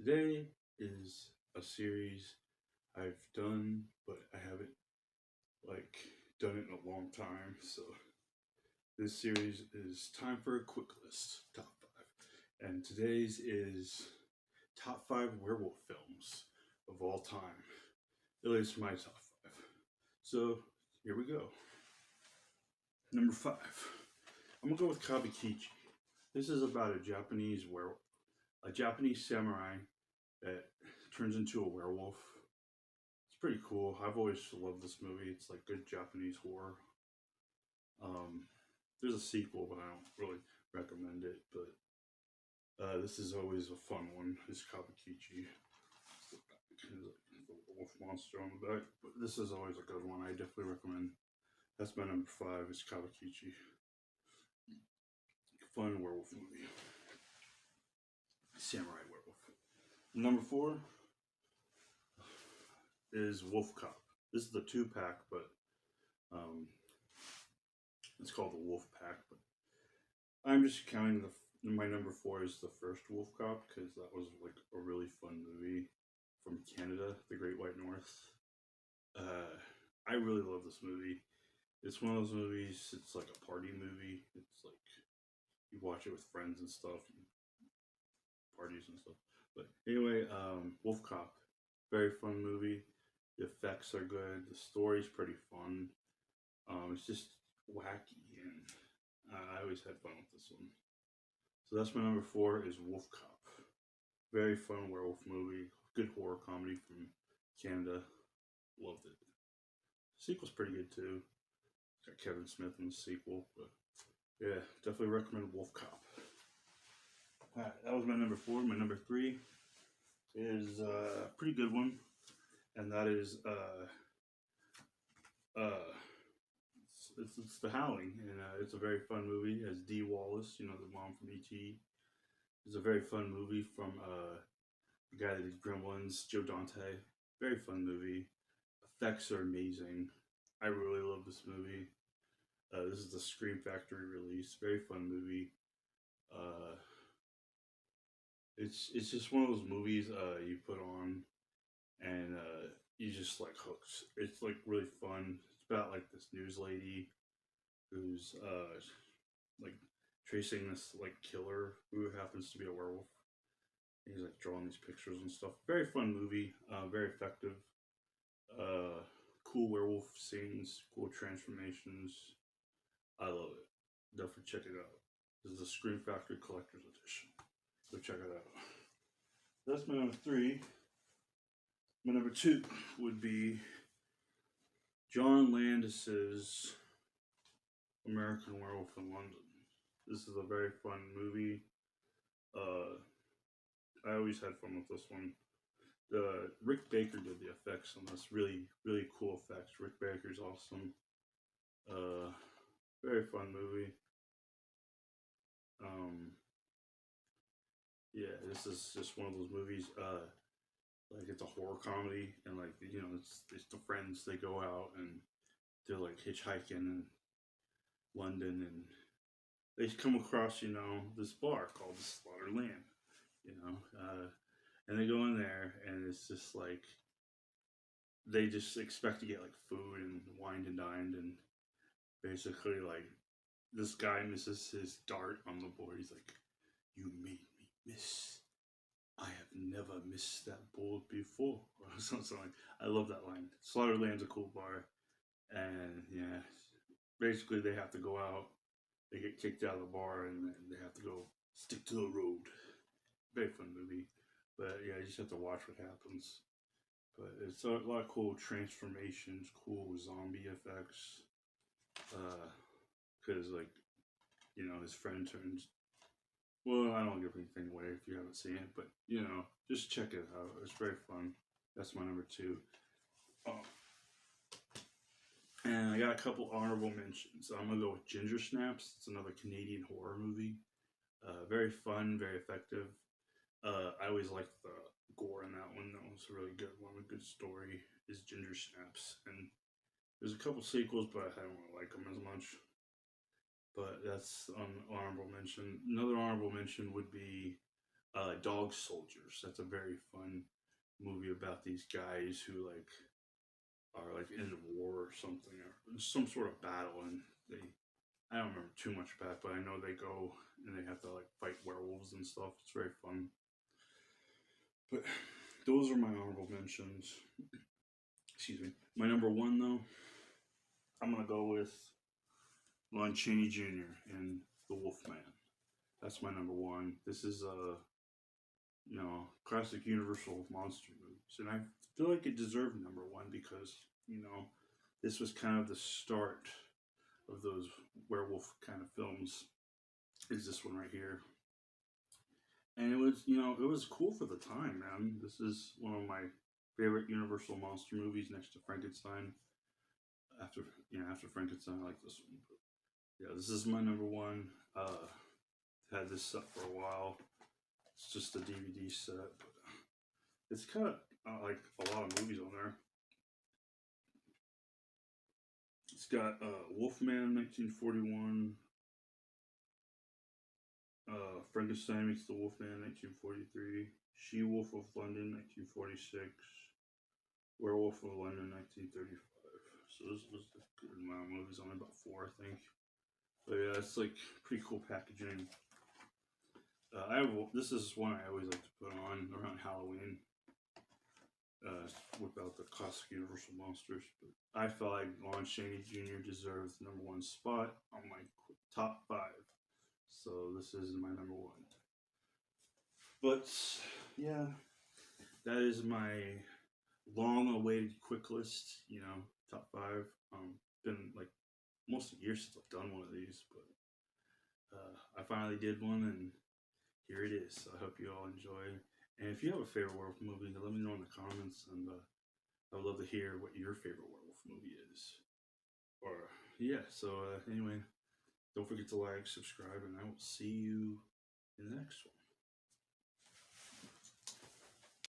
Today is a series I've done, but I haven't like done it in a long time. So this series is time for a quick list, top 5, and today's is top 5 werewolf films of all time. At least my top 5. So here we go. Number 5. I'm gonna go with Kabukichi. This is about a Japanese werewolf, a Japanese samurai that turns into a werewolf. It's pretty cool. I've always loved this movie. It's like good Japanese horror. Um, there's a sequel, but I don't really recommend it. But this is always a fun one. It's Kabukichi. The wolf monster on the back. But this is always a good one. I definitely recommend. That's my number 5. Is Kabukichi. Fun werewolf movie. Samurai werewolf. Number 4 is Wolf Cop. This is the 2-pack, but um, it's called the Wolf Pack. But I'm just counting my number 4 is the first Wolf Cop because that was like a really fun movie from Canada, the Great White North. I really love this movie. It's one of those movies. It's like a party movie. It's like you watch it with friends and stuff, and parties and stuff. But anyway, Wolf Cop, very fun movie. The effects are good. The story's pretty fun. It's just wacky, and I always had fun with this one. So that's my number 4 is Wolf Cop. Very fun werewolf movie. Good horror comedy from Canada. Loved it. The sequel's pretty good too. Got Kevin Smith in the sequel, but yeah, definitely recommend Wolf Cop. Alright, that was my number 4. My number 3 is a pretty good one, and that is it's The Howling, and it's a very fun movie. It has Dee Wallace, the mom from E.T. It's a very fun movie from the guy that did Gremlins, Joe Dante. Very fun movie. Effects are amazing. I really love this movie. This is the Scream Factory release. Very fun movie. Uh, it's just one of those movies you put on and you just like hooks. It's like really fun. It's about like this news lady who's like tracing this like killer who happens to be a werewolf. He's like drawing these pictures and stuff. Very fun movie. Very effective. Cool werewolf scenes. Cool transformations. I love it. Definitely check it out. This is the Scream Factory Collector's Edition. Go check it out. That's my number 3. My number 2 would be John Landis's American Werewolf in London. This is a very fun movie. I always had fun with this one. Rick Baker did the effects on this. Really, really cool effects. Rick Baker's awesome. Very fun movie. Yeah, this is just one of those movies. Like it's a horror comedy, and like it's the friends. They go out and they're like hitchhiking in London, and they come across this bar called the Slaughter Lamb. You know, and they go in there, and it's just like they just expect to get like food and wined and dined, and basically like this guy misses his dart on the board. He's like, "You made me miss. I have never missed that bullet before." Or something like. I love that line. Slaughter Lamb's a cool bar, and yeah, basically they have to go out. They get kicked out of the bar, and then they have to go stick to the road. Very fun movie, but yeah, you just have to watch what happens. But it's a lot of cool transformations, cool zombie effects. Because his friend turns. Well, I don't give anything away if you haven't seen it, but just check it out. It's very fun. That's my number 2. And I got a couple honorable mentions. I'm gonna go with Ginger Snaps. It's another Canadian horror movie. Very fun, very effective. I always liked the gore in that one. That was a really good one. A good story is Ginger Snaps, and there's a couple sequels, but I don't really like them as much. But that's an honorable mention. Another honorable mention would be Dog Soldiers. That's a very fun movie about these guys who like are like in a war or something, or some sort of battle, and they I don't remember too much about it, but I know they go and they have to like fight werewolves and stuff. It's very fun. But those are my honorable mentions. Excuse me. My number one though, I'm gonna go with Lon Chaney Jr. in The Wolfman. That's my number one. This is a classic Universal monster movies, and I feel like it deserved number one because this was kind of the start of those werewolf kind of films. Is this one right here? And it was it was cool for the time, man. This is one of my favorite Universal monster movies next to Frankenstein. After Frankenstein, I like this one. But yeah, this is my number one. Had this set for a while. It's just a DVD set, but it's kind of like a lot of movies on there. It's got Wolfman 1941, Frankenstein meets the Wolfman 1943, She-Wolf of London 1946, Werewolf of London 1935. So this was a good amount of movies, only about four, I think. But yeah, it's like pretty cool packaging. This is one I always like to put on around Halloween. Whip out the classic Universal monsters, but I felt like Lon Chaney Jr. deserves the number one spot on my top 5. So this is my number one. But yeah, that is my long-awaited quick list. Top 5. Been like almost a year since I've done one of these, but I finally did one, and here it is. So I hope you all enjoy. And if you have a favorite werewolf movie, let me know in the comments, and I would love to hear what your favorite werewolf movie is. Or yeah. So anyway, don't forget to like, subscribe, and I will see you in the next one.